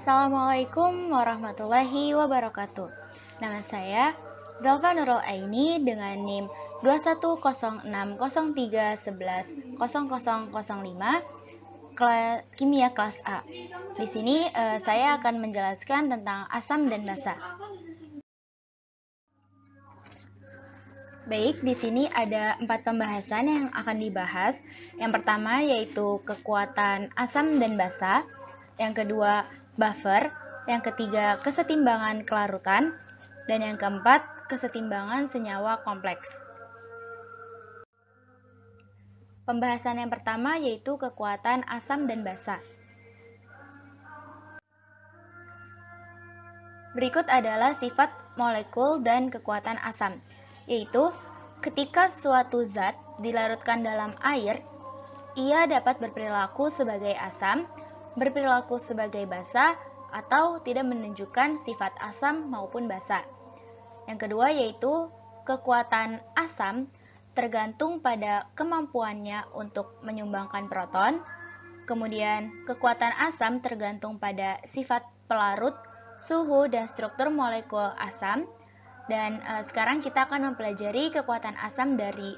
Assalamualaikum warahmatullahi wabarakatuh. Nama saya Zalfa Nurul Aini dengan NIM 210603110005 Kimia kelas A. Di sini saya akan menjelaskan tentang asam dan basa. Baik, di sini ada 4 pembahasan yang akan dibahas. Yang pertama yaitu kekuatan asam dan basa. Yang kedua, buffer. Yang ketiga, kesetimbangan kelarutan. Dan yang keempat, kesetimbangan senyawa kompleks. Pembahasan yang pertama yaitu kekuatan asam dan basa. Berikut adalah sifat molekul dan kekuatan asam, yaitu ketika suatu zat dilarutkan dalam air, ia dapat berperilaku sebagai asam, berperilaku sebagai basa, atau tidak menunjukkan sifat asam maupun basa. Yang kedua yaitu kekuatan asam tergantung pada kemampuannya untuk menyumbangkan proton. Kemudian kekuatan asam tergantung pada sifat pelarut, suhu, dan struktur molekul asam. Dan sekarang kita akan mempelajari kekuatan asam dari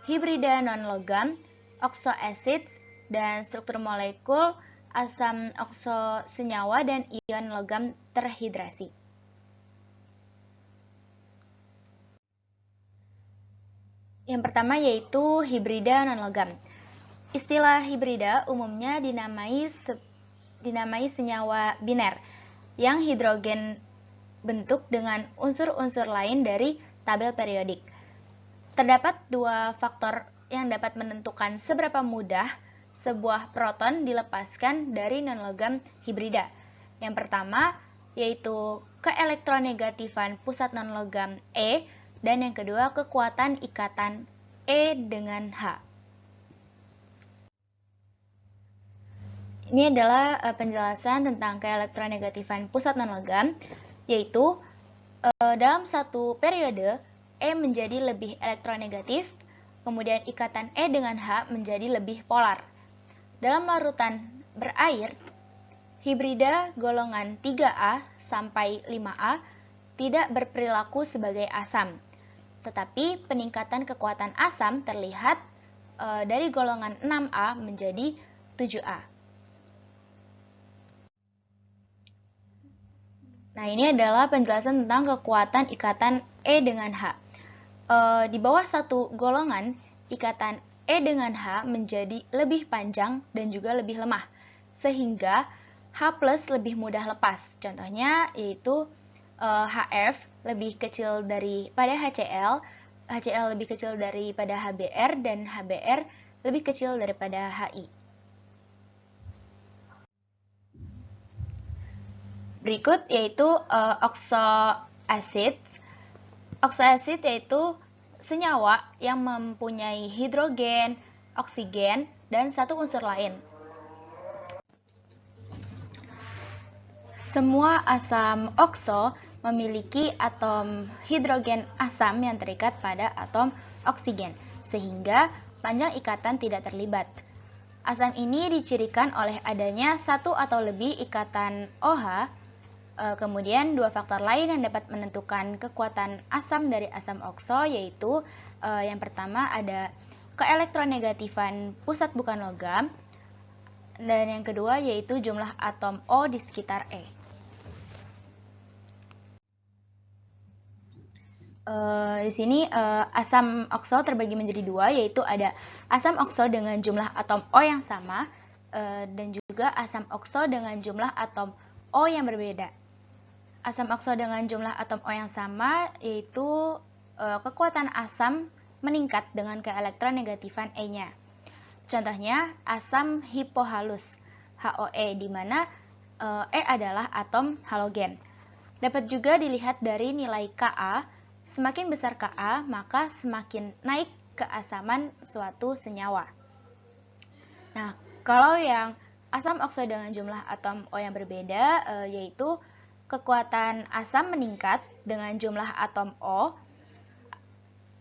hibrida non-logam, oxoacids, dan struktur molekul asam okso senyawa dan ion logam terhidrasi. Yang pertama yaitu hibrida non-logam. Istilah hibrida umumnya dinamai senyawa biner yang hidrogen bentuk dengan unsur-unsur lain dari tabel periodik. Terdapat 2 faktor yang dapat menentukan seberapa mudah sebuah proton dilepaskan dari non-logam hibrida. Yang pertama yaitu keelektronegatifan pusat non-logam E, dan yang kedua kekuatan ikatan E dengan H. Ini adalah penjelasan tentang keelektronegatifan pusat non-logam, yaitu dalam satu periode E menjadi lebih elektronegatif, kemudian ikatan E dengan H menjadi lebih polar. Dalam larutan berair, hibrida golongan 3A sampai 5A tidak berperilaku sebagai asam, tetapi peningkatan kekuatan asam terlihat dari golongan 6A menjadi 7A. Nah, ini adalah penjelasan tentang kekuatan ikatan E dengan H. Di bawah satu golongan, ikatan E dengan H menjadi lebih panjang dan juga lebih lemah, sehingga H+ lebih mudah lepas. Contohnya yaitu HF lebih kecil daripada HCl, HCl lebih kecil daripada HBr, dan HBr lebih kecil daripada HI. Berikut yaitu oxoacid. Oxoacid yaitu senyawa yang mempunyai hidrogen, oksigen, dan satu unsur lain. Semua asam okso memiliki atom hidrogen asam yang terikat pada atom oksigen, sehingga panjang ikatan tidak terlibat. Asam ini dicirikan oleh adanya satu atau lebih ikatan OH. Kemudian 2 faktor lain yang dapat menentukan kekuatan asam dari asam okso yaitu yang pertama ada keelektronegatifan pusat bukan logam, dan yang kedua yaitu jumlah atom O di sekitar E. Di sini asam okso terbagi menjadi 2, yaitu ada asam okso dengan jumlah atom O yang sama dan juga asam okso dengan jumlah atom O yang berbeda. Asam okso dengan jumlah atom O yang sama yaitu kekuatan asam meningkat dengan keelektronegatifan E-nya. Contohnya asam hipohalus HOE, di mana E adalah atom halogen. Dapat juga dilihat dari nilai Ka. Semakin besar Ka, maka semakin naik keasaman suatu senyawa. Nah, kalau yang asam okso dengan jumlah atom O yang berbeda, yaitu kekuatan asam meningkat dengan jumlah atom O.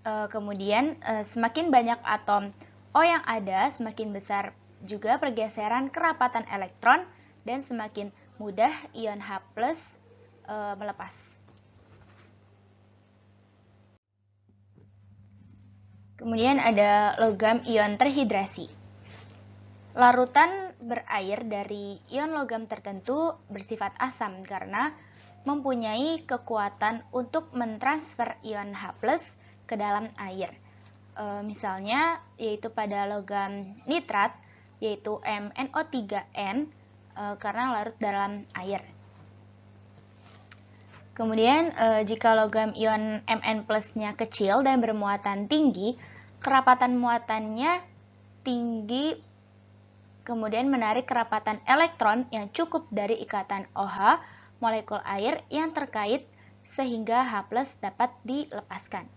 Kemudian semakin banyak atom O yang ada, semakin besar juga pergeseran kerapatan elektron, dan semakin mudah ion H+ melepas. Kemudian ada logam ion terhidrasi. Larutan berair dari ion logam tertentu bersifat asam karena mempunyai kekuatan untuk mentransfer ion H+ ke dalam air. Misalnya yaitu pada logam nitrat yaitu MnO3n karena larut dalam air. Kemudian jika logam ion Mn+-nya kecil dan bermuatan tinggi, kerapatan muatannya tinggi, kemudian menarik kerapatan elektron yang cukup dari ikatan OH molekul air yang terkait sehingga H+ dapat dilepaskan.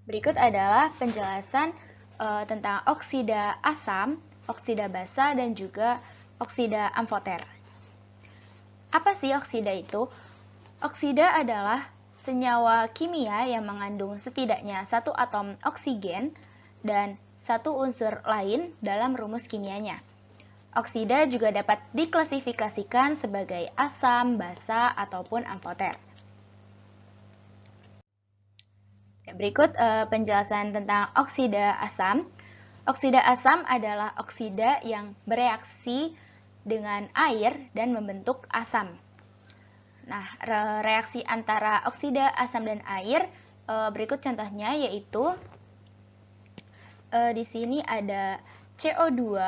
Berikut adalah penjelasan tentang oksida asam, oksida basa, dan juga oksida amfoter. Apa sih oksida itu? Oksida adalah senyawa kimia yang mengandung setidaknya satu atom oksigen dan satu unsur lain dalam rumus kimianya. Oksida juga dapat diklasifikasikan sebagai asam, basa, ataupun amfoter. Berikut penjelasan tentang oksida asam. Oksida asam adalah oksida yang bereaksi dengan air dan membentuk asam. Nah, reaksi antara oksida asam dan air berikut contohnya yaitu di sini ada CO2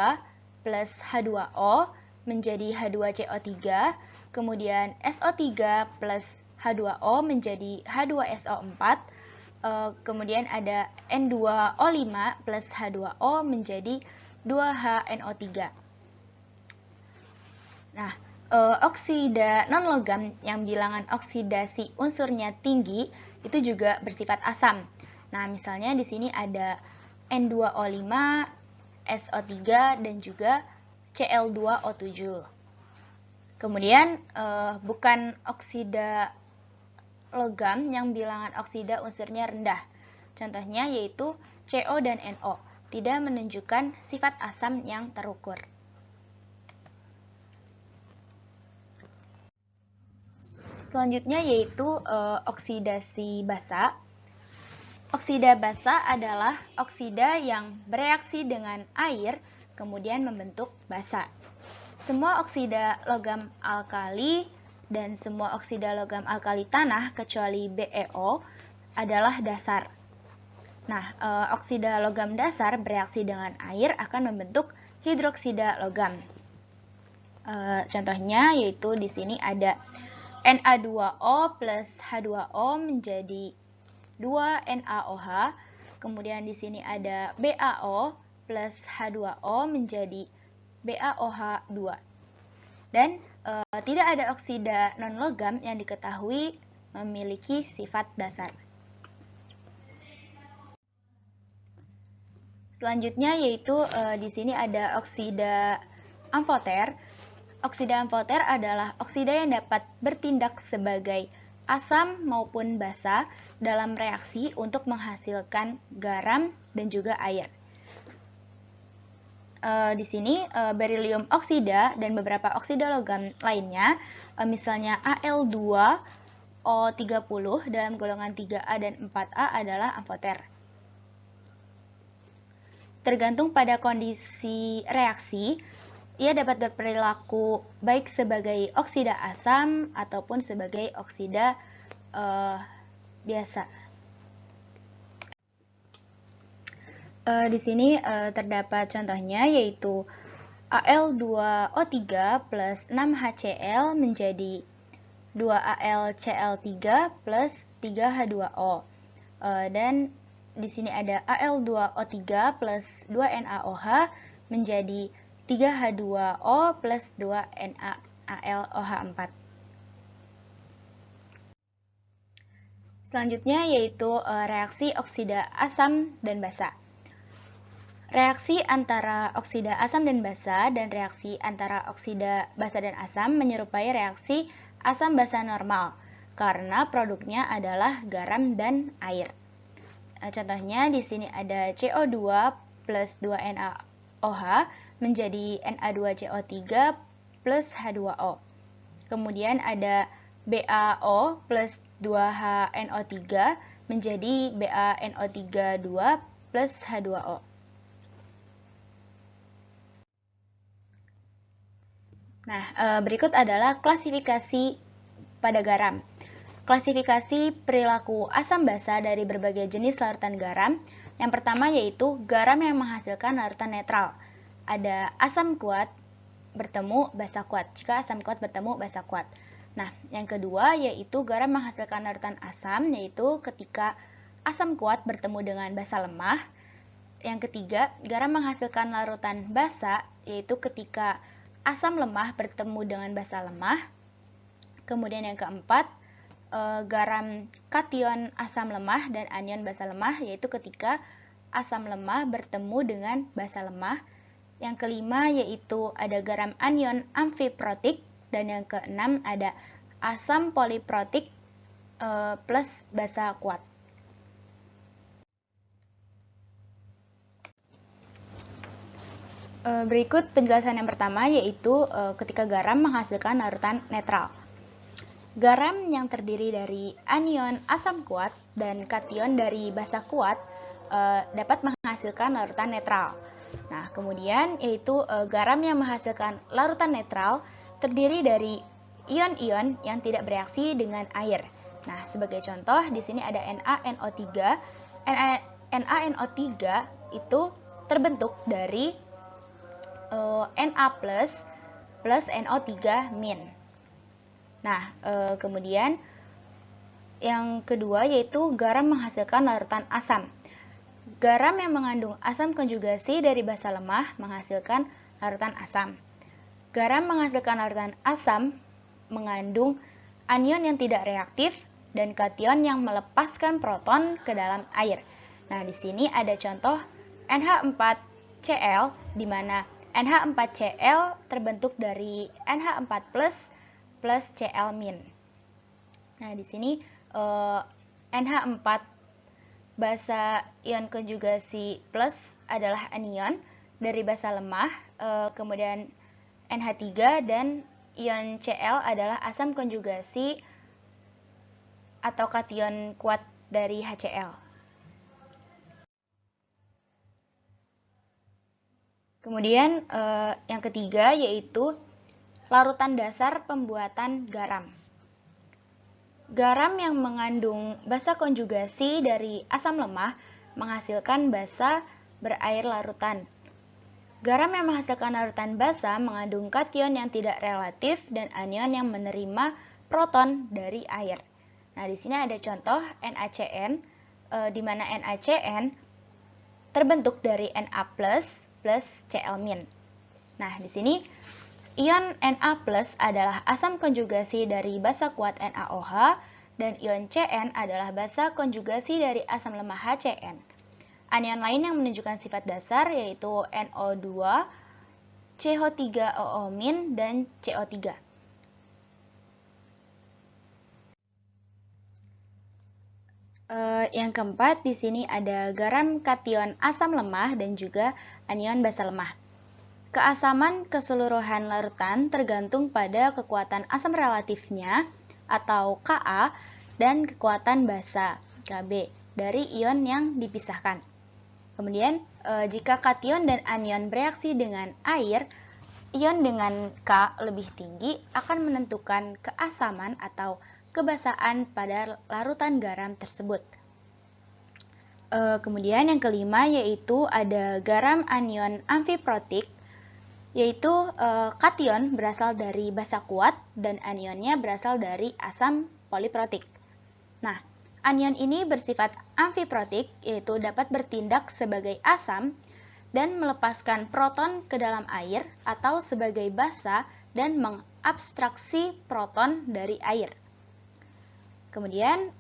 plus H2O menjadi H2CO3, kemudian SO3 plus H2O menjadi H2SO4, kemudian ada N2O5 plus H2O menjadi 2HNO3. Nah, oksida non-logam yang bilangan oksidasi unsurnya tinggi itu juga bersifat asam. Nah, misalnya di sini ada N2O5, SO3, dan juga Cl2O7. Kemudian, bukan oksida logam yang bilangan oksida unsurnya rendah. Contohnya yaitu CO dan NO, tidak menunjukkan sifat asam yang terukur. Selanjutnya yaitu oksidasi basa. Oksida basa adalah oksida yang bereaksi dengan air kemudian membentuk basa. Semua oksida logam alkali dan semua oksida logam alkali tanah kecuali BeO adalah dasar. Nah, oksida logam dasar bereaksi dengan air akan membentuk hidroksida logam. Contohnya yaitu di sini ada Na2O plus H2O menjadi 2NaOH. Kemudian di sini ada BaO plus H2O menjadi BaOH2. Dan tidak ada oksida non-logam yang diketahui memiliki sifat dasar. Selanjutnya yaitu di sini ada oksida amfoter. Oksida amfoter adalah oksida yang dapat bertindak sebagai asam maupun basa dalam reaksi untuk menghasilkan garam dan juga air. Di sini berilium oksida dan beberapa oksida logam lainnya, misalnya Al2O30 dalam golongan 3A dan 4A adalah amfoter. Tergantung pada kondisi reaksi, ia dapat berperilaku baik sebagai oksida asam ataupun sebagai oksida biasa. Di sini terdapat contohnya yaitu Al2O3 plus 6HCl menjadi 2AlCl3 plus 3H2O. Dan di sini ada Al2O3 plus 2NaOH menjadi 3H2O plus 2NaAlOH4. Selanjutnya yaitu reaksi oksida asam dan basa. Reaksi antara oksida asam dan basa dan reaksi antara oksida basa dan asam menyerupai reaksi asam basa normal karena produknya adalah garam dan air. Contohnya di sini ada CO2 plus 2NaOH NaOH menjadi Na2CO3 plus H2O. Kemudian ada BaO plus 2HNO3 menjadi BaNO3 2 plus H2O. Nah, berikut adalah klasifikasi pada garam. Klasifikasi perilaku asam basa dari berbagai jenis larutan garam. Yang pertama yaitu garam yang menghasilkan larutan netral. Ada asam kuat bertemu basa kuat. Jika asam kuat bertemu basa kuat. Nah, yang kedua yaitu garam menghasilkan larutan asam, yaitu ketika asam kuat bertemu dengan basa lemah. Yang ketiga, garam menghasilkan larutan basa, yaitu ketika asam lemah bertemu dengan basa lemah. Kemudian yang keempat, garam kation asam lemah dan anion basa lemah, yaitu ketika asam lemah bertemu dengan basa lemah. Yang kelima yaitu ada garam anion amfiprotik, dan yang keenam ada asam poliprotik plus basa kuat. Berikut penjelasan yang pertama yaitu ketika garam menghasilkan larutan netral. Garam yang terdiri dari anion asam kuat dan kation dari basa kuat dapat menghasilkan larutan netral. Nah, kemudian yaitu garam yang menghasilkan larutan netral terdiri dari ion-ion yang tidak bereaksi dengan air. Nah, sebagai contoh di sini ada NaNO3. NaNO3 itu terbentuk dari Na plus NO3 min. Nah, kemudian yang kedua yaitu garam menghasilkan larutan asam. Garam yang mengandung asam konjugasi dari basa lemah menghasilkan larutan asam. Garam menghasilkan larutan asam mengandung anion yang tidak reaktif dan kation yang melepaskan proton ke dalam air. Nah, di sini ada contoh NH4Cl, di mana NH4Cl terbentuk dari NH4 plus Cl min. Nah, di sini NH4 basa ion konjugasi plus adalah anion dari basa lemah, kemudian NH3 dan ion Cl adalah asam konjugasi atau kation kuat dari HCl. Kemudian yang ketiga yaitu larutan dasar pembuatan garam. Garam yang mengandung basa konjugasi dari asam lemah menghasilkan basa berair larutan. Garam yang menghasilkan larutan basa mengandung kation yang tidak relatif dan anion yang menerima proton dari air. Nah, di sini ada contoh NaCN, di mana NaCN terbentuk dari Na plus Cl min. Nah, di sini ion Na plus adalah asam konjugasi dari basa kuat NaOH dan ion Cn adalah basa konjugasi dari asam lemah HCN. Anion lain yang menunjukkan sifat dasar yaitu NO2, CH3OO- dan CO3. Yang keempat di sini ada garam kation asam lemah dan juga anion basa lemah. Keasaman keseluruhan larutan tergantung pada kekuatan asam relatifnya atau Ka dan kekuatan basa Kb dari ion yang dipisahkan. Kemudian jika kation dan anion bereaksi dengan air, ion dengan K lebih tinggi akan menentukan keasaman atau kebasaan pada larutan garam tersebut. Kemudian yang kelima yaitu ada garam anion amfiprotik, yaitu kation berasal dari basa kuat dan anionnya berasal dari asam poliprotik. Nah, anion ini bersifat amfiprotik, yaitu dapat bertindak sebagai asam dan melepaskan proton ke dalam air atau sebagai basa dan mengabstraksi proton dari air. Kemudian,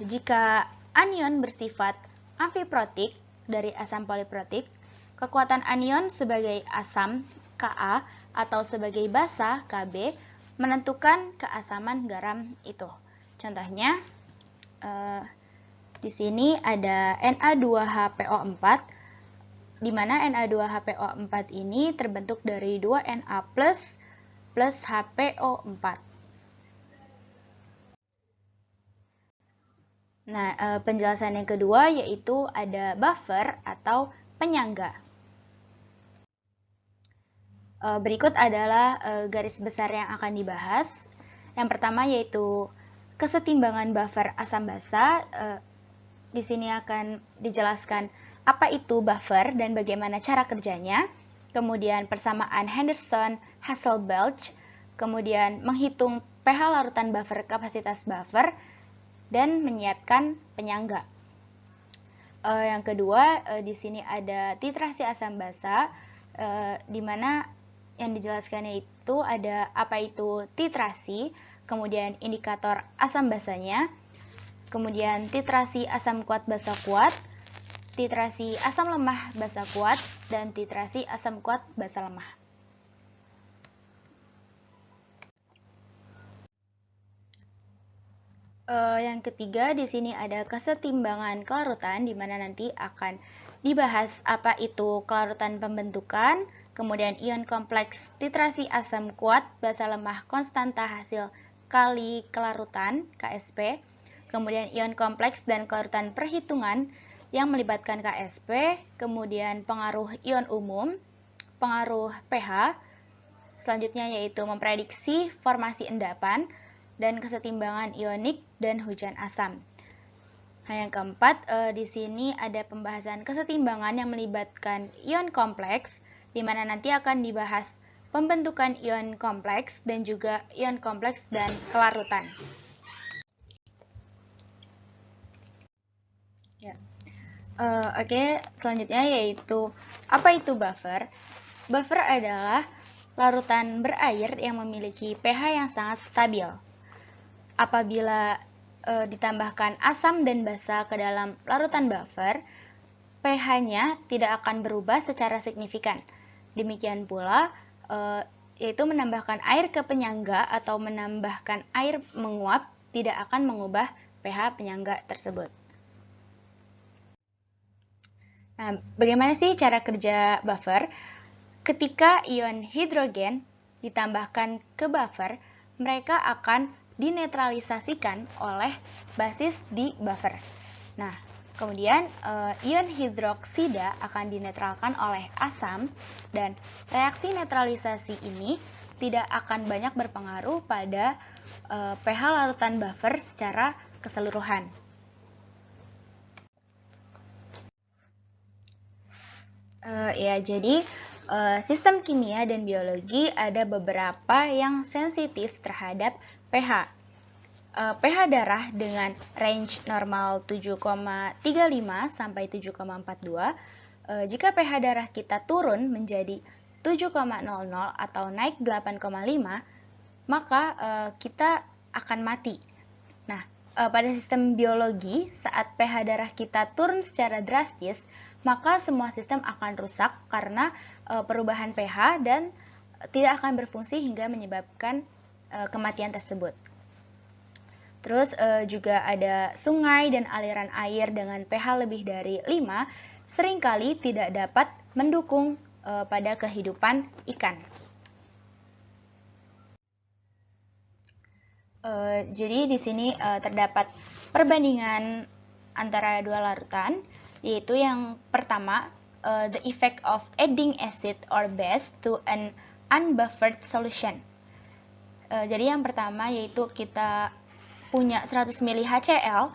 jika anion bersifat amfiprotik dari asam poliprotik, kekuatan anion sebagai asam Ka atau sebagai basa Kb menentukan keasaman garam itu. Contohnya di sini ada Na2HPO4 di mana Na2HPO4 ini terbentuk dari 2 Na plus HPO4. Nah, penjelasan yang kedua yaitu ada buffer atau penyangga. Berikut adalah garis besar yang akan dibahas. Yang pertama yaitu kesetimbangan buffer asam basa. Di sini akan dijelaskan apa itu buffer dan bagaimana cara kerjanya. Kemudian persamaan Henderson-Hasselbalch. Kemudian menghitung pH larutan buffer, kapasitas buffer, dan menyiapkan penyangga. Yang kedua, di sini ada titrasi asam basa, di mana yang dijelaskannya itu ada apa itu titrasi, kemudian indikator asam basanya, kemudian titrasi asam kuat basa kuat, titrasi asam lemah basa kuat, dan titrasi asam kuat basa lemah. Yang ketiga, di sini ada kesetimbangan kelarutan, di mana nanti akan dibahas apa itu kelarutan pembentukan, kemudian ion kompleks titrasi asam kuat basa lemah konstanta hasil kali kelarutan KSP, kemudian ion kompleks dan kelarutan perhitungan yang melibatkan KSP, kemudian pengaruh ion umum, pengaruh pH, selanjutnya yaitu memprediksi formasi endapan, dan kesetimbangan ionik dan hujan asam. Nah, yang keempat, di sini ada pembahasan kesetimbangan yang melibatkan ion kompleks, di mana nanti akan dibahas pembentukan ion kompleks dan juga ion kompleks dan kelarutan. Ya. Oke, selanjutnya yaitu apa itu buffer? Buffer adalah larutan berair yang memiliki pH yang sangat stabil. Apabila ditambahkan asam dan basa ke dalam larutan buffer, pH-nya tidak akan berubah secara signifikan. Demikian pula, yaitu menambahkan air ke penyangga atau menambahkan air menguap tidak akan mengubah pH penyangga tersebut. Nah, bagaimana sih cara kerja buffer? Ketika ion hidrogen ditambahkan ke buffer, mereka akan dinetralisasikan oleh basis di buffer. Nah, kemudian ion hidroksida akan dinetralkan oleh asam, dan reaksi netralisasi ini tidak akan banyak berpengaruh pada pH larutan buffer secara keseluruhan. Jadi sistem kimia dan biologi ada beberapa yang sensitif terhadap pH. pH darah dengan range normal 7,35 sampai 7,42. Jika pH darah kita turun menjadi 7,00 atau naik 8,5, maka kita akan mati. Nah, pada sistem biologi, saat pH darah kita turun secara drastis, maka semua sistem akan rusak karena perubahan pH dan tidak akan berfungsi hingga menyebabkan kematian tersebut. Terus juga ada sungai dan aliran air dengan pH lebih dari 5 seringkali tidak dapat mendukung pada kehidupan ikan. Jadi di sini terdapat perbandingan antara dua larutan, yaitu yang pertama, the effect of adding acid or base to an unbuffered solution. Jadi yang pertama yaitu kita punya 100 ml HCl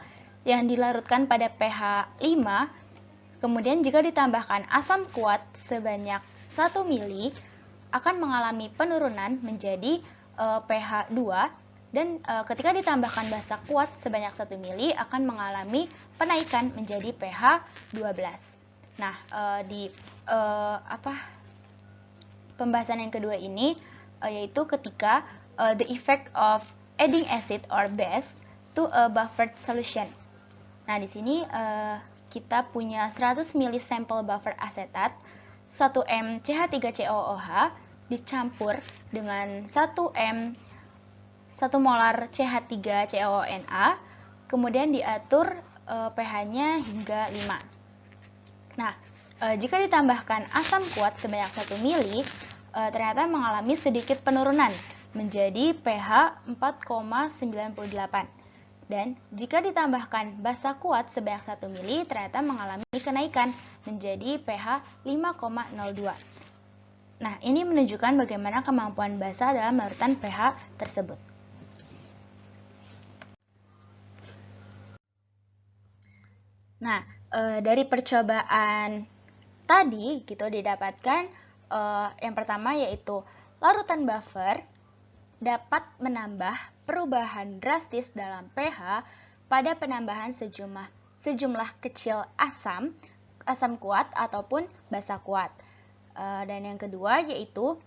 yang dilarutkan pada pH 5, kemudian jika ditambahkan asam kuat sebanyak 1 ml akan mengalami penurunan menjadi pH 2, dan ketika ditambahkan basa kuat sebanyak 1 ml akan mengalami penaikan menjadi pH 12. Nah, di pembahasan yang kedua ini yaitu ketika the effect of adding acid or base to a buffered solution. Nah, di sini kita punya 100 ml sampel buffer asetat, 1 m CH3COOH dicampur dengan 1 molar CH3COONA, kemudian diatur pH-nya hingga 5. Nah, Jika ditambahkan asam kuat sebanyak 1 mili, ternyata mengalami sedikit penurunan menjadi pH 4,98. Dan jika ditambahkan basa kuat sebanyak 1 mili, ternyata mengalami kenaikan menjadi pH 5,02. Nah, ini menunjukkan bagaimana kemampuan basa dalam larutan pH tersebut. Nah, dari percobaan tadi gitu didapatkan yang pertama yaitu larutan buffer dapat menambah perubahan drastis dalam pH pada penambahan sejumlah kecil asam kuat ataupun basa kuat. Dan yang kedua yaitu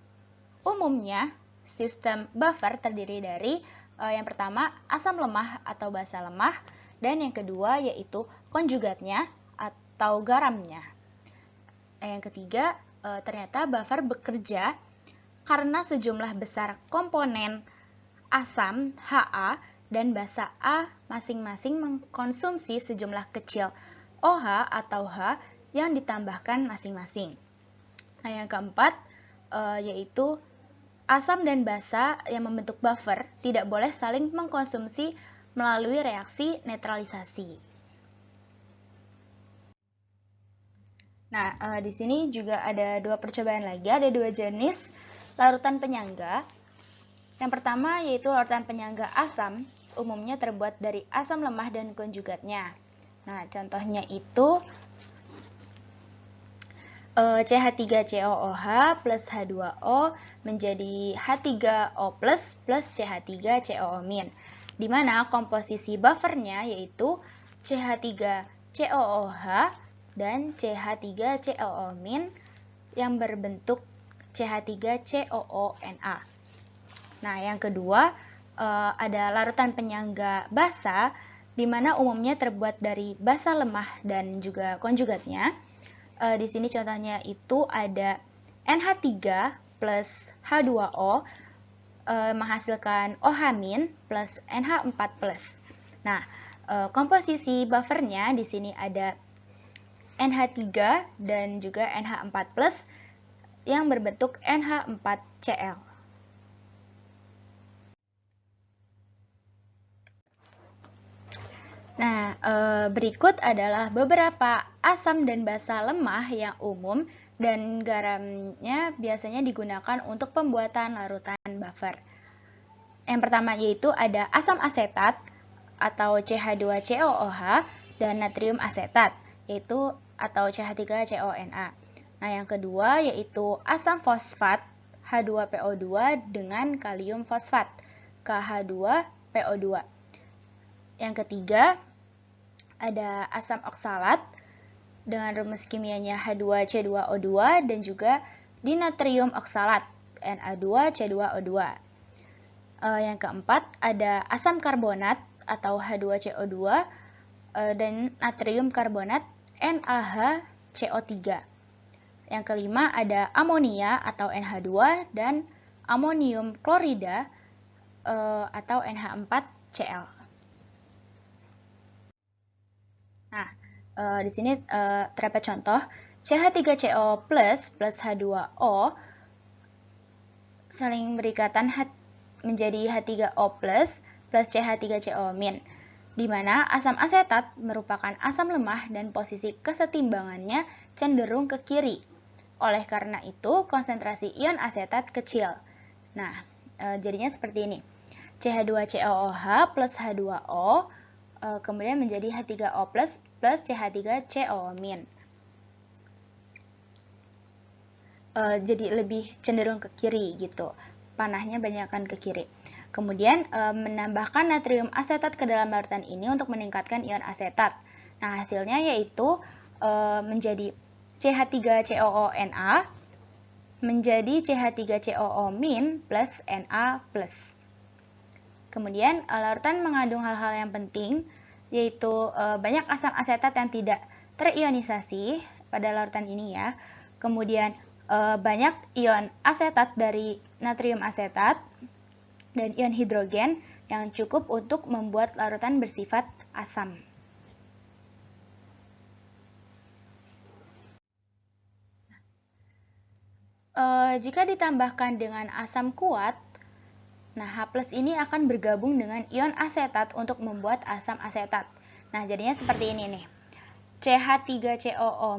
umumnya sistem buffer terdiri dari yang pertama asam lemah atau basa lemah, dan yang kedua yaitu konjugatnya atau garamnya. Yang ketiga, ternyata buffer bekerja karena sejumlah besar komponen asam Ha dan basa A masing-masing mengkonsumsi sejumlah kecil OH atau H yang ditambahkan masing-masing. Nah, yang keempat yaitu asam dan basa yang membentuk buffer tidak boleh saling mengkonsumsi melalui reaksi netralisasi. Nah, di sini juga ada dua percobaan lagi, ada dua jenis larutan penyangga. Yang pertama yaitu larutan penyangga asam, umumnya terbuat dari asam lemah dan konjugatnya. Nah, contohnya itu CH3COOH plus H2O menjadi H3O plus CH3COO min, di mana komposisi buffernya yaitu CH3COOH dan CH3COO min yang berbentuk CH3COONA. Nah, yang kedua ada larutan penyangga basa, di mana umumnya terbuat dari basa lemah dan juga konjugatnya. Di sini contohnya itu ada NH3 plus H2O menghasilkan OH- plus NH4+. Nah, komposisi buffernya di sini ada NH3 dan juga NH4+ yang berbentuk NH4Cl. Nah, berikut adalah beberapa asam dan basa lemah yang umum dan garamnya biasanya digunakan untuk pembuatan larutan buffer. Yang pertama yaitu ada asam asetat atau CH2COOH dan natrium asetat yaitu atau CH3CONA. Nah, yang kedua yaitu asam fosfat H2PO2 dengan kalium fosfat KH2PO2. Yang ketiga ada asam oksalat dengan rumus kimianya H2C2O2 dan juga dinatrium oksalat Na2C2O2. Yang keempat ada asam karbonat atau H2CO2 dan natrium karbonat NaHCO3. Yang kelima ada amonia atau NH2 dan amonium klorida atau NH4Cl. Nah, di sini terdapat contoh CH3CO plus H2O saling berikatan menjadi H3O plus CH3CO min, di mana asam asetat merupakan asam lemah dan posisi kesetimbangannya cenderung ke kiri. Oleh karena itu, konsentrasi ion asetat kecil. Nah, jadinya seperti ini. CH2COOH plus H2O kemudian menjadi H3O plus CH3CO min. Jadi lebih cenderung ke kiri gitu. Panahnya banyakkan ke kiri. Kemudian menambahkan natrium asetat ke dalam larutan ini untuk meningkatkan ion asetat. Nah, hasilnya yaitu menjadi CH3COONA menjadi CH3COO min plus Na plus. Kemudian larutan mengandung hal-hal yang penting, yaitu banyak asam asetat yang tidak terionisasi pada larutan ini ya. Kemudian banyak ion asetat dari natrium asetat dan ion hidrogen yang cukup untuk membuat larutan bersifat asam. Jika ditambahkan dengan asam kuat, nah H+ ini akan bergabung dengan ion asetat untuk membuat asam asetat. Nah, jadinya seperti ini nih. CH3COO-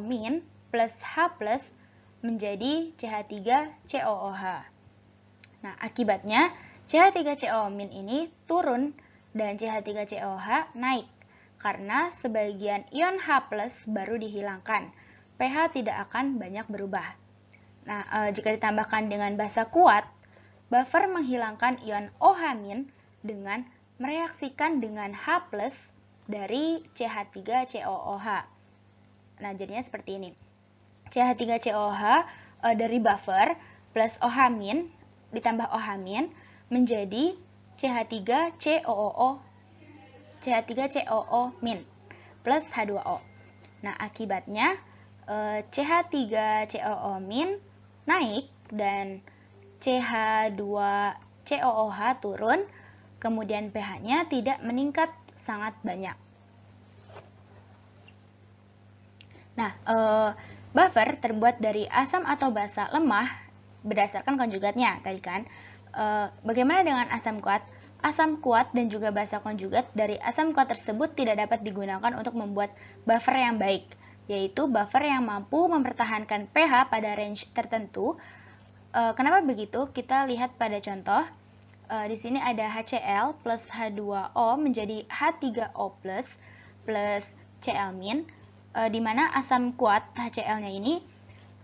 plus H+ menjadi CH3COOH. Nah, akibatnya CH3COO- ini turun dan CH3COOH naik karena sebagian ion H+ baru dihilangkan. pH tidak akan banyak berubah. Nah, jika ditambahkan dengan basa kuat, buffer menghilangkan ion OH- dengan mereaksikan dengan H+ dari CH3COOH. Nah, jadinya seperti ini. CH3COOH dari buffer plus OH- ditambah OH- menjadi CH3COO plus H2O. Nah, akibatnya CH3COO- naik dan CH2COOH turun, kemudian pH-nya tidak meningkat sangat banyak. Nah, buffer terbuat dari asam atau basa lemah berdasarkan konjugatnya tadi kan. Bagaimana dengan asam kuat? Asam kuat dan juga basa konjugat dari asam kuat tersebut tidak dapat digunakan untuk membuat buffer yang baik, yaitu buffer yang mampu mempertahankan pH pada range tertentu. Kenapa begitu? Kita lihat pada contoh. Di sini ada HCl plus H2O menjadi H3O plus Cl-, di mana asam kuat HCl-nya ini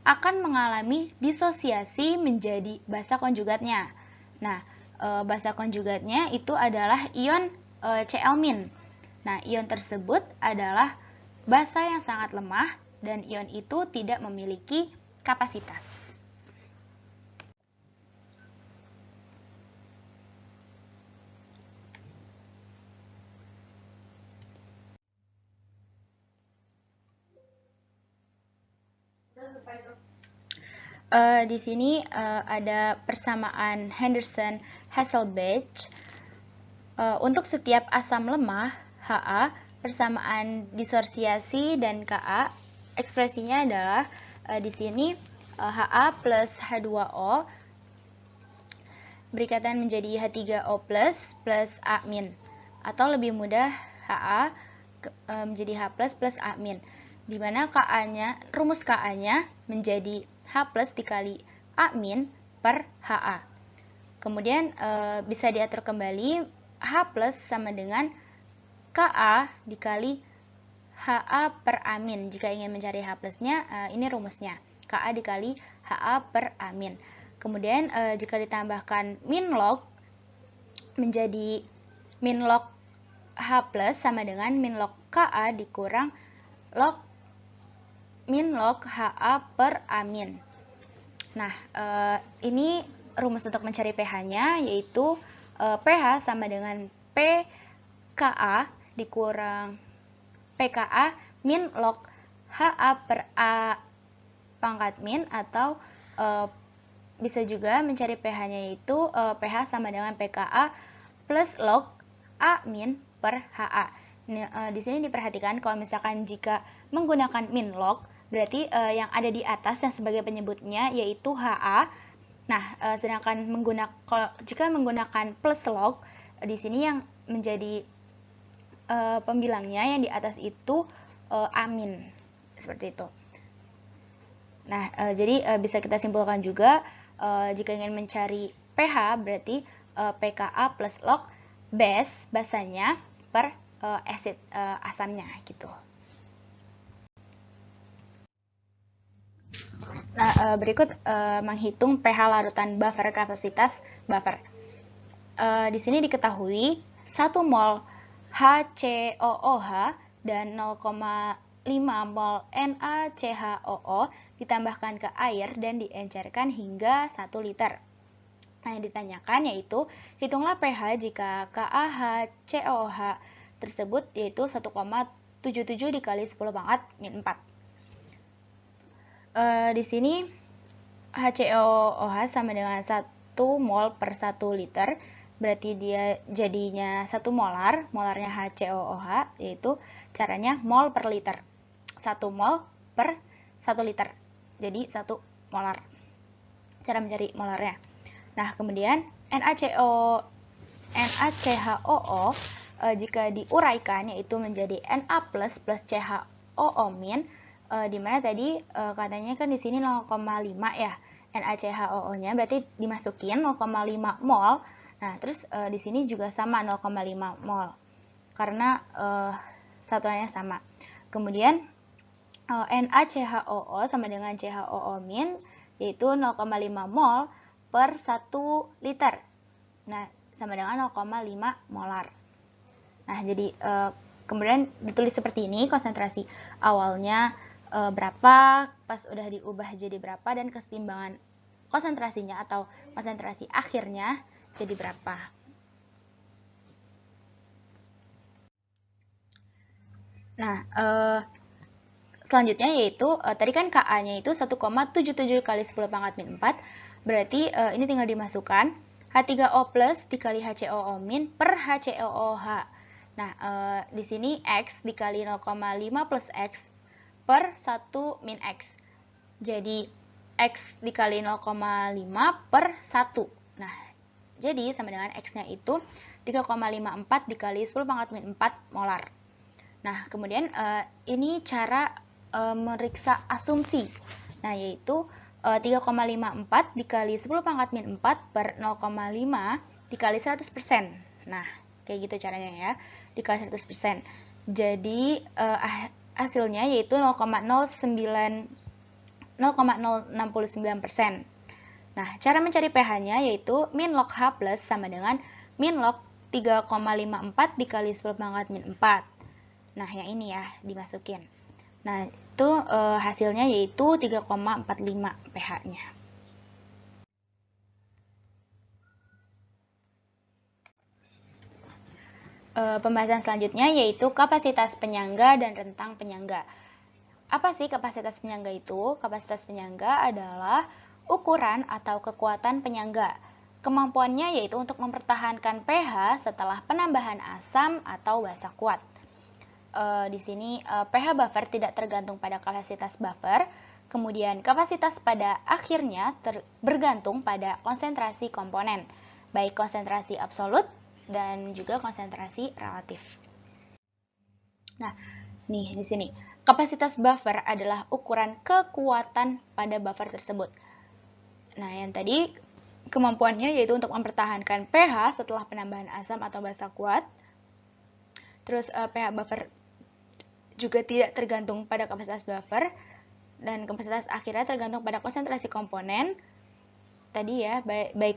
akan mengalami disosiasi menjadi basa konjugatnya. Nah, basa konjugatnya itu adalah ion Cl-. Nah, ion tersebut adalah basa yang sangat lemah dan ion itu tidak memiliki kapasitas. Di sini ada persamaan Henderson-Hasselbalch. Untuk setiap asam lemah Ha, persamaan disosiasi dan Ka, ekspresinya adalah di sini Ha plus H2O berikatan menjadi H3O plus A-, atau lebih mudah Ha menjadi H plus A-, di mana rumus Ka-nya menjadi H plus dikali A- per Ha. Kemudian bisa diatur kembali H plus sama dengan Ka dikali Ha per A-. Jika ingin mencari H plusnya, ini rumusnya. Ka dikali Ha per A-. Kemudian jika ditambahkan min log menjadi min log H plus sama dengan min log Ka dikurang min log Ha per A-. Nah, ini rumus untuk mencari pH-nya, yaitu pH sama dengan pKa dikurang pKa min log Ha per A pangkat min, atau bisa juga mencari pH-nya yaitu pH sama dengan pKa plus log A min per Ha. Di sini diperhatikan kalau misalkan jika menggunakan min log, berarti yang ada di atas yang sebagai penyebutnya yaitu Ha. Nah, sedangkan jika menggunakan plus log, di sini yang menjadi pembilangnya yang di atas itu A-, seperti itu. Nah, jadi bisa kita simpulkan juga jika ingin mencari pH berarti pKa plus log basanya per asamnya gitu. Nah, berikut menghitung pH larutan buffer, kapasitas buffer. Di sini diketahui 1 mol HCOOH dan 0,5 mol NaCHOO ditambahkan ke air dan diencerkan hingga 1 liter. Nah, yang ditanyakan yaitu hitunglah pH jika KaHCOOH tersebut yaitu 1,77 dikali 10⁻⁴. Di sini HCOOH sama dengan 1 mol per 1 liter, berarti dia jadinya 1 molar, molarnya HCOOH, yaitu caranya mol per liter. 1 mol per 1 liter, jadi 1 molar. cara mencari molarnya. Nah, kemudian NaCHOO jika diuraikan yaitu menjadi Na plus CHOO min, di mana tadi katanya kan di sini 0,5 ya NaCHOO-nya, berarti dimasukin 0,5 mol. Nah, terus di sini juga sama 0,5 mol karena satuannya sama. Kemudian NaCHOO sama dengan CHOO min yaitu 0,5 mol per 1 liter. Nah, sama dengan 0,5 molar. Nah, jadi kemudian ditulis seperti ini, konsentrasi awalnya berapa, pas udah diubah jadi berapa, dan kesetimbangan konsentrasinya atau konsentrasi akhirnya jadi berapa. Nah, selanjutnya yaitu, tadi kan Ka-nya itu 1,77 kali 10 pangkat min 4, berarti ini tinggal dimasukkan H3O plus dikali HCOO min per HCOOH. Nah, di sini X dikali 0,5 plus X per 1 min X. Jadi, X dikali 0,5 per 1. Nah, jadi sama dengan X-nya itu 3,54 dikali 10 pangkat min 4 molar. Nah, kemudian ini cara meriksa asumsi. Nah, yaitu 3,54 dikali 10 pangkat min 4 per 0,5 dikali 100%. Nah, kayak gitu caranya ya, dikali 100%. Jadi, hasilnya yaitu 0,069%. Nah, cara mencari pH-nya yaitu min log H plus sama dengan min log 3,54 dikali 10 pangkat min 4. Nah, yang ini ya, dimasukin. Nah, itu hasilnya yaitu 3,45 pH-nya. Pembahasan selanjutnya yaitu kapasitas penyangga dan rentang penyangga. Apa sih kapasitas penyangga itu? Kapasitas penyangga adalah ukuran atau kekuatan penyangga. Kemampuannya yaitu untuk mempertahankan pH setelah penambahan asam atau basa kuat. Di sini pH buffer tidak tergantung pada kapasitas buffer. Kemudian kapasitas pada akhirnya bergantung pada konsentrasi komponen, baik konsentrasi absolut dan juga konsentrasi relatif. Nah, nih di sini kapasitas buffer adalah ukuran kekuatan pada buffer tersebut. Nah, yang tadi kemampuannya yaitu untuk mempertahankan pH setelah penambahan asam atau basa kuat. Terus pH buffer juga tidak tergantung pada kapasitas buffer, dan kapasitas akhirnya tergantung pada konsentrasi komponen tadi ya, baik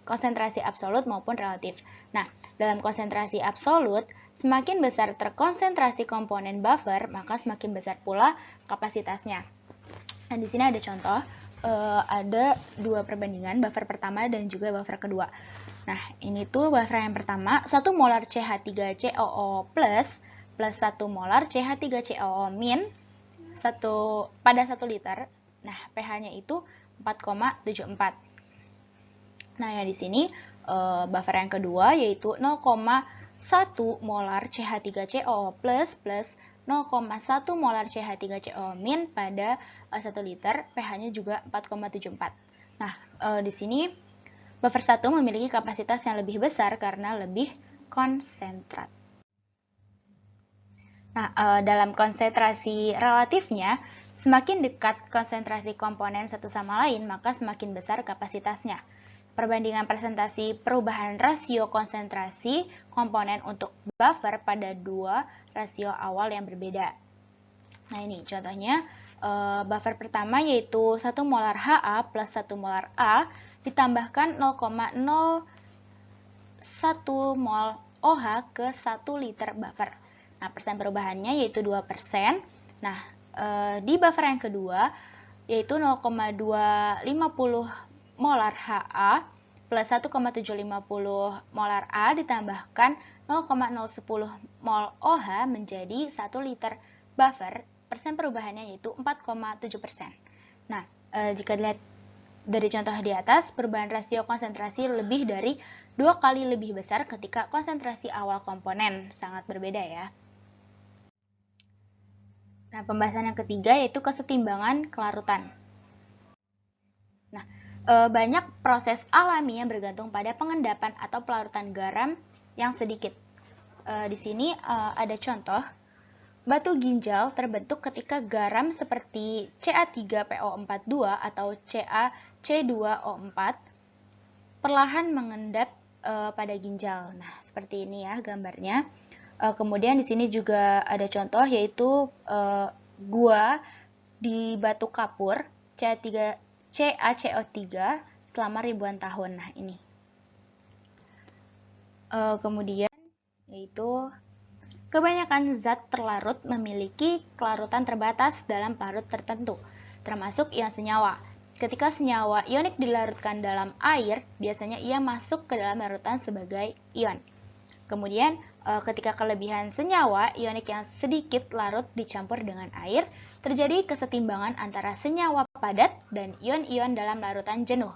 konsentrasi absolut maupun relatif. Nah, dalam konsentrasi absolut, semakin besar terkonsentrasi komponen buffer, maka semakin besar pula kapasitasnya. Nah, di sini ada contoh, ada dua perbandingan, buffer pertama dan juga buffer kedua. Nah, ini tuh buffer yang pertama, 1 molar CH3COO plus 1 molar CH3COO min pada 1 liter. Nah, pH-nya itu 4,74. Nah, ya di sini buffer yang kedua yaitu 0,1 molar CH3COO plus 0,1 molar CH3COO min pada 1 liter, pH-nya juga 4,74. Nah, di sini buffer 1 memiliki kapasitas yang lebih besar karena lebih konsentrat. Nah, dalam konsentrasi relatifnya, semakin dekat konsentrasi komponen satu sama lain, maka semakin besar kapasitasnya. Perbandingan presentasi perubahan rasio konsentrasi komponen untuk buffer pada dua rasio awal yang berbeda. Nah, ini contohnya, buffer pertama yaitu 1 molar Ha plus 1 molar A ditambahkan 0,01 mol OH ke 1 liter buffer. Nah, persen perubahannya yaitu 2%. Nah, di buffer yang kedua yaitu 0,250 molar Ha plus 1,750 molar A ditambahkan 0,010 mol OH menjadi 1 liter buffer. Persen perubahannya yaitu 4,7%. Nah, jika dilihat dari contoh di atas, perubahan rasio konsentrasi lebih dari 2 kali lebih besar ketika konsentrasi awal komponen sangat berbeda ya. Nah, pembahasan yang ketiga yaitu kesetimbangan kelarutan. Nah, banyak proses alami yang bergantung pada pengendapan atau pelarutan garam yang sedikit. Di sini ada contoh. Batu ginjal terbentuk ketika garam seperti Ca3PO42 atau CaC2O4 perlahan mengendap pada ginjal. Nah, seperti ini ya gambarnya. Kemudian di sini juga ada contoh yaitu gua di batu kapur CaCO3 selama ribuan tahun. Nah, ini. Kemudian yaitu kebanyakan zat terlarut memiliki kelarutan terbatas dalam pelarut tertentu, termasuk ion senyawa. Ketika senyawa ionik dilarutkan dalam air, biasanya ia masuk ke dalam larutan sebagai ion. Kemudian, ketika kelebihan senyawa ionik yang sedikit larut dicampur dengan air, terjadi kesetimbangan antara senyawa padat dan ion-ion dalam larutan jenuh.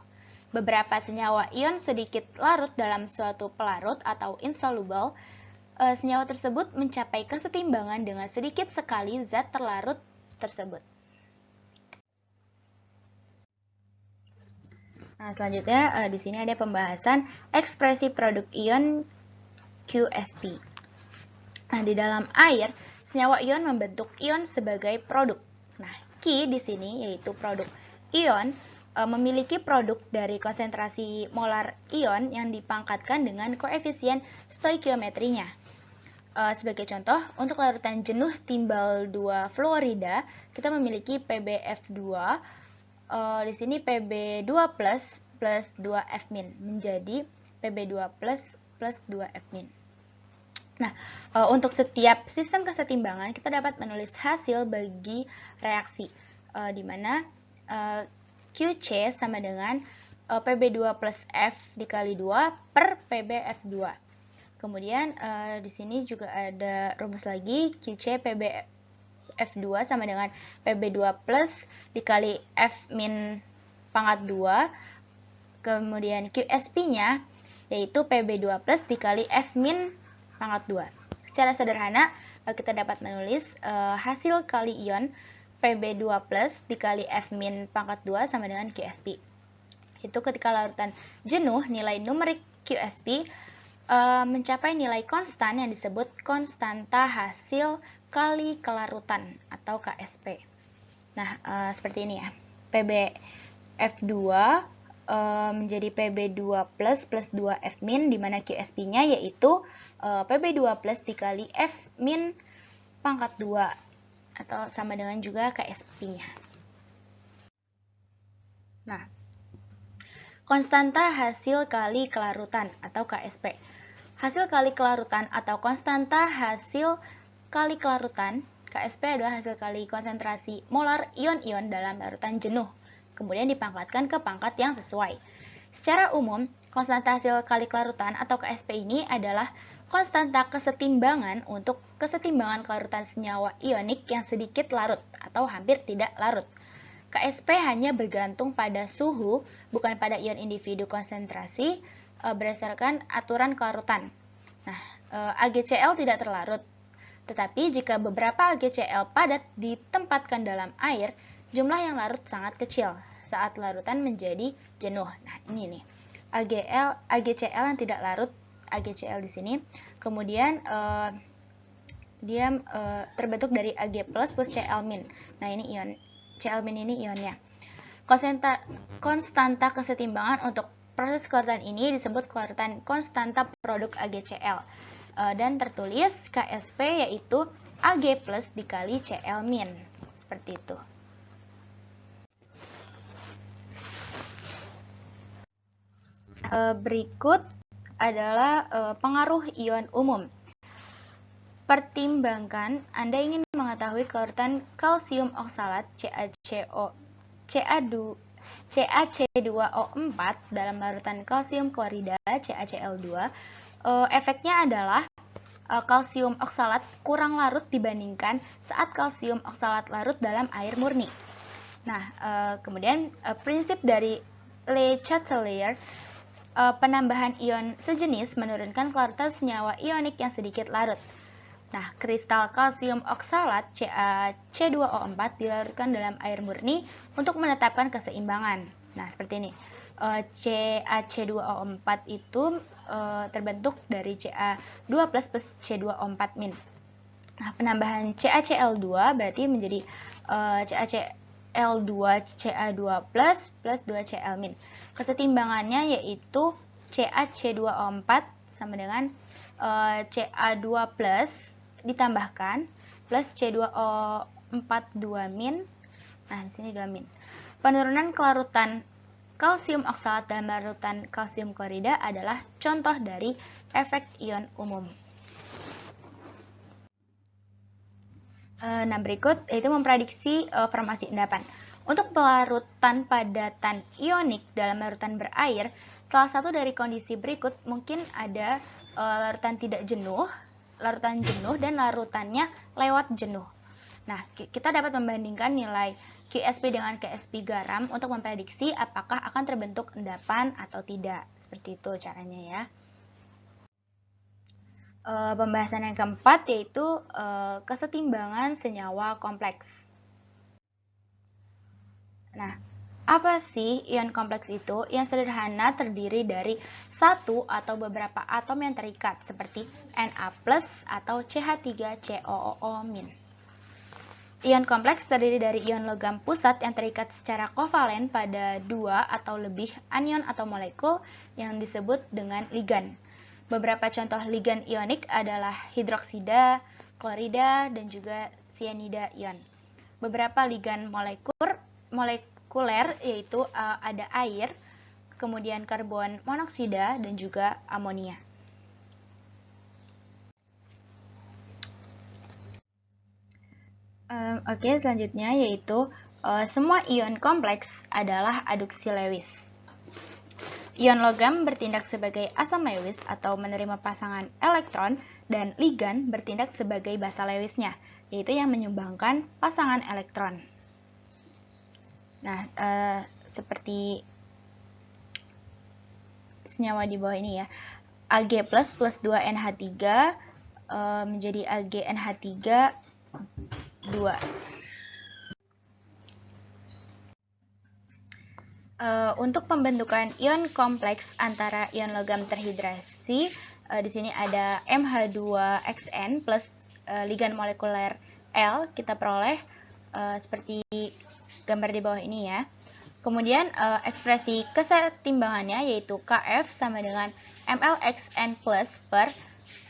Beberapa senyawa ion sedikit larut dalam suatu pelarut atau insoluble, senyawa tersebut mencapai kesetimbangan dengan sedikit sekali zat terlarut tersebut. Nah, selanjutnya di sini ada pembahasan ekspresi produk ion QSP. Nah, di dalam air, senyawa ion membentuk ion sebagai produk. Nah, Q di sini yaitu produk ion memiliki produk dari konsentrasi molar ion yang dipangkatkan dengan koefisien stoikiometrinya. Sebagai contoh, untuk larutan jenuh timbal 2 fluorida, kita memiliki PbF2. Di sini Pb2 plus 2F min menjadi Pb2 plus 2F min. Nah, untuk setiap sistem kesetimbangan kita dapat menulis hasil bagi reaksi, di mana QC sama dengan Pb2 plus F dikali 2 per PbF2. Kemudian di sini juga ada rumus lagi, QC PbF2 sama dengan Pb2 plus dikali F min pangkat 2. Kemudian QSP-nya yaitu Pb2 plus dikali F min pangkat 2. Secara sederhana, kita dapat menulis hasil kali ion Pb2 plus dikali F min pangkat 2 sama dengan QSP. Itu ketika larutan jenuh, nilai numerik QSP mencapai nilai konstan yang disebut konstanta hasil kali kelarutan atau KSP. Nah, seperti ini ya. PbF2 menjadi Pb2 plus 2F min, di mana QSP-nya yaitu Pb2 plus dikali F min pangkat 2 atau sama dengan juga KSP-nya. Nah, konstanta hasil kali kelarutan atau KSP. Hasil kali kelarutan atau konstanta hasil kali kelarutan KSP adalah hasil kali konsentrasi molar ion-ion dalam larutan jenuh, kemudian dipangkatkan ke pangkat yang sesuai. Secara umum, konstanta hasil kali kelarutan atau KSP ini adalah konstanta kesetimbangan untuk kesetimbangan kelarutan senyawa ionik yang sedikit larut atau hampir tidak larut. KSP hanya bergantung pada suhu, bukan pada ion individu konsentrasi berdasarkan aturan kelarutan. Nah, AgCl tidak terlarut, tetapi jika beberapa AgCl padat ditempatkan dalam air, jumlah yang larut sangat kecil saat larutan menjadi jenuh. Nah, ini nih, AgCl yang tidak larut, AgCl di sini. Kemudian dia terbentuk dari Ag plus Cl min. Nah, ini ion Cl min ini ionnya. Konstanta kesetimbangan untuk proses kelarutan ini disebut kelarutan konstanta produk AgCl. Dan tertulis KSP yaitu Ag plus dikali Cl min. Seperti itu. Berikut adalah pengaruh ion umum. Pertimbangkan Anda ingin mengetahui kelarutan kalsium oksalat CaC2O4 dalam larutan kalsium klorida CaCl2. Efeknya adalah kalsium oksalat kurang larut dibandingkan saat kalsium oksalat larut dalam air murni. Nah, kemudian prinsip dari Le Chatelier, penambahan ion sejenis menurunkan kelarutan senyawa ionik yang sedikit larut. Nah, kristal kalsium oksalat CaC2O4 dilarutkan dalam air murni untuk menetapkan keseimbangan. Nah, seperti ini. CaC2O4 itu terbentuk dari Ca2 plus C2O4 min. Nah, penambahan CaCl2 berarti menjadi CaCl2 Ca2 plus 2Cl min. Kesetimbangannya yaitu CaC2O4 sama dengan Ca2 plus ditambahkan plus C2O4 2 min. Nah, di sini 2 min. Penurunan kelarutan kalsium oksalat dalam larutan kalsium klorida adalah contoh dari efek ion umum. Nah, berikut yaitu memprediksi formasi endapan. Untuk pelarutan padatan ionik dalam larutan berair, salah satu dari kondisi berikut mungkin ada larutan tidak jenuh, larutan jenuh, dan larutannya lewat jenuh. Nah, kita dapat membandingkan nilai QSP dengan KSP garam untuk memprediksi apakah akan terbentuk endapan atau tidak. Seperti itu caranya ya. Pembahasan yang keempat yaitu kesetimbangan senyawa kompleks. Nah, apa sih ion kompleks itu? Yang sederhana terdiri dari satu atau beberapa atom yang terikat seperti Na+ atau CH3COO-. Ion kompleks terdiri dari ion logam pusat yang terikat secara kovalen pada dua atau lebih anion atau molekul yang disebut dengan ligan. Beberapa contoh ligan ionik adalah hidroksida, klorida, dan juga sianida ion. Beberapa ligan molekuler yaitu ada air, kemudian karbon monoksida, dan juga amonia. Oke, selanjutnya yaitu semua ion kompleks adalah aduksi Lewis. Ion logam bertindak sebagai asam Lewis atau menerima pasangan elektron, dan ligan bertindak sebagai basa Lewisnya, yaitu yang menyumbangkan pasangan elektron. Nah, seperti senyawa di bawah ini ya, Ag+ plus 2NH3 menjadi AgNH3 2. Untuk pembentukan ion kompleks antara ion logam terhidrasi, di sini ada MH2Xn plus ligan molekuler L, kita peroleh seperti gambar di bawah ini ya. Kemudian ekspresi kesetimbangannya yaitu Kf sama dengan MlXn plus per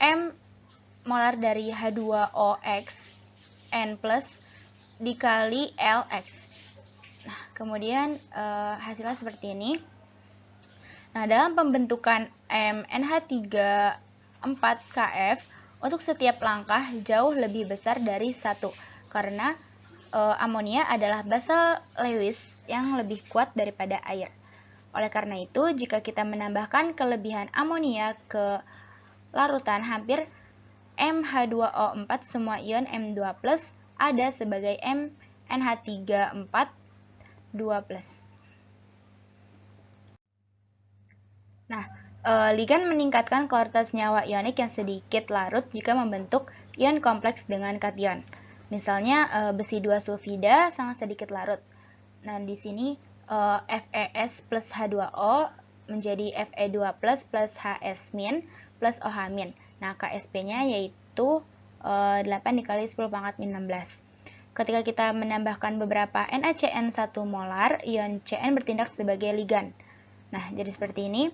M molar dari H2OX N plus dikali Lx. Nah, kemudian hasilnya seperti ini. Nah, dalam pembentukan MnH3 4Kf untuk setiap langkah jauh lebih besar dari 1 karena amonia adalah basa Lewis yang lebih kuat daripada air. Oleh karena itu, jika kita menambahkan kelebihan amonia ke larutan, hampir MH2O4 semua ion M2+ ada sebagai MnH3 4 2+. Nah, ligan meningkatkan kualitas senyawa ionik yang sedikit larut jika membentuk ion kompleks dengan kation. Misalnya besi 2 sulfida sangat sedikit larut. Nah, di sini FeS plus H2O menjadi Fe2 plus HS min plus OH min. Nah, KSP-nya yaitu 8 dikali 10 pangkat min 16. Ketika kita menambahkan beberapa NaCN 1 molar, ion Cn bertindak sebagai ligan. Nah, jadi seperti ini.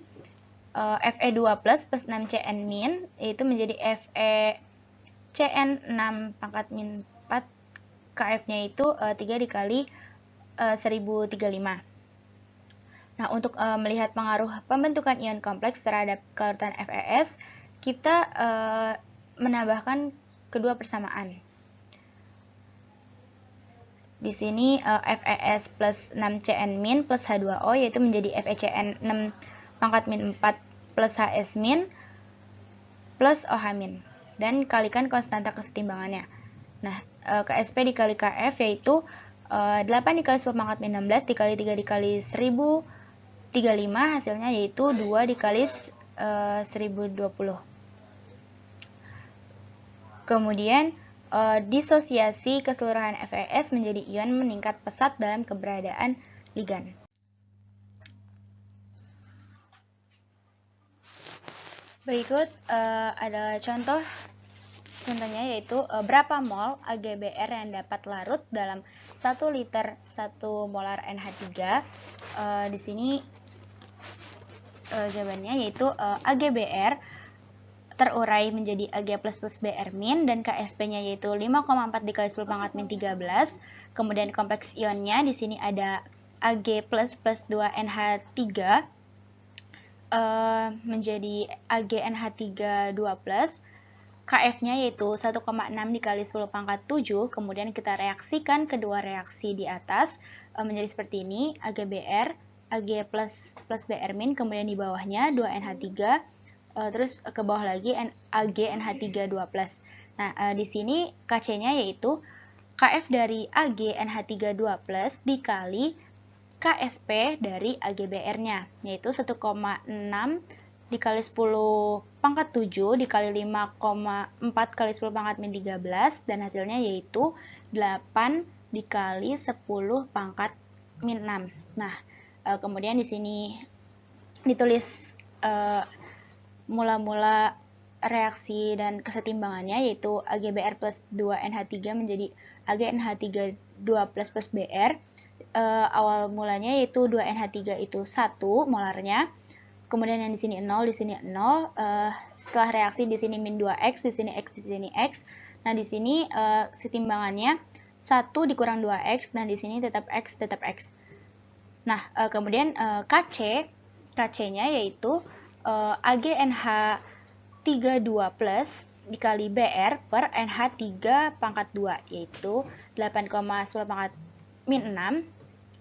Fe2 plus 6Cn min, yaitu menjadi FeCN 6 pangkat min 4. Kf-nya itu 3 dikali 1035. Nah, untuk melihat pengaruh pembentukan ion kompleks terhadap kelarutan FeS, kita menambahkan kedua persamaan. Di sini FeS plus 6Cn min plus H2O yaitu menjadi FeCN 6 pangkat min 4 plus HS min plus OH min. Dan kalikan konstanta kesetimbangannya. Nah, KSP dikali KF yaitu 8 dikali 10 pangkat min 16 dikali 3 dikali 1035 hasilnya yaitu 2 dikali 1020. Kemudian disosiasi keseluruhan FeS menjadi ion meningkat pesat dalam keberadaan ligan. Berikut adalah contohnya yaitu berapa mol AgBr yang dapat larut dalam 1 liter 1 molar NH3. Di sini jawabannya yaitu AgBr terurai menjadi Ag plus Br min dan Ksp-nya yaitu 5,4 dikali 10 pangkat min 13. Kemudian kompleks ionnya di sini ada Ag plus 2 NH3 menjadi Ag NH3 2 plus. Kf-nya yaitu 1,6 dikali 10 pangkat 7. Kemudian kita reaksikan kedua reaksi di atas menjadi seperti ini, AgBr, Ag plus Br min, kemudian di bawahnya 2 NH3, terus ke bawah lagi Ag NH3 2 plus. Nah, di sini Kc-nya yaitu Kf dari Ag NH3 2 plus dikali Ksp dari AgBr-nya, yaitu 1,6 dikali 10 pangkat 7 dikali 5,4 kali 10 pangkat min 13, dan hasilnya yaitu 8 dikali 10 pangkat min 6. Nah, kemudian di sini ditulis mula-mula reaksi dan kesetimbangannya, yaitu AgBr plus 2NH3 menjadi Ag NH3 2 plus Br. Awal mulanya yaitu 2NH3 itu 1 molarnya. Kemudian yang di sini 0, di sini 0. Setelah reaksi di sini min 2x, di sini x, di sini x. Nah, di sini setimbangannya 1 dikurang 2x, dan di sini tetap x, tetap x. Nah, kemudian Kc-nya yaitu Ag NH3 2 plus dikali Br per NH3 pangkat 2, yaitu 8,10 pangkat min 6.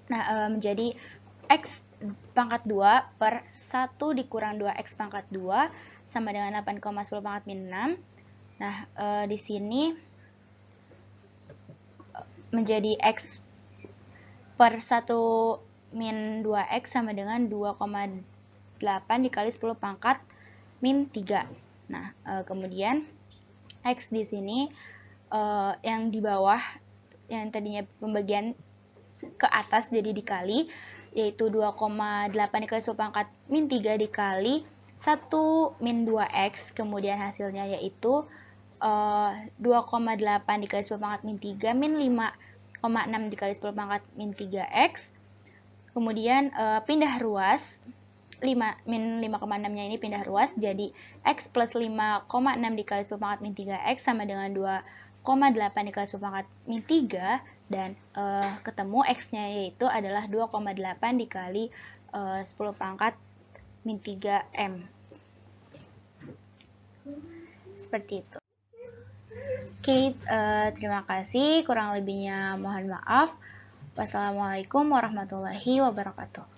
Nah, menjadi x pangkat 2 per 1 dikurang 2x pangkat 2 sama dengan 8,10 pangkat min 6. Nah, di sini menjadi x per 1 min 2x sama dengan 2,8 dikali 10 pangkat min 3. Nah, kemudian x di sini yang di bawah, yang tadinya pembagian ke atas jadi dikali, yaitu 2,8 dikali 10 pangkat min 3 dikali 1 min 2x, kemudian hasilnya yaitu 2,8 dikali 10 pangkat min 3 min 5,6 dikali 10 pangkat min 3x. Kemudian pindah ruas, min 5,6 nya ini pindah ruas, jadi x plus 5,6 dikali 10 pangkat min 3x sama dengan 2,8 dikali 10 pangkat min 3, dan ketemu x-nya yaitu adalah 2,8 dikali 10 pangkat min 3m. Seperti itu. Oke, terima kasih. Kurang lebihnya mohon maaf. Wassalamualaikum warahmatullahi wabarakatuh.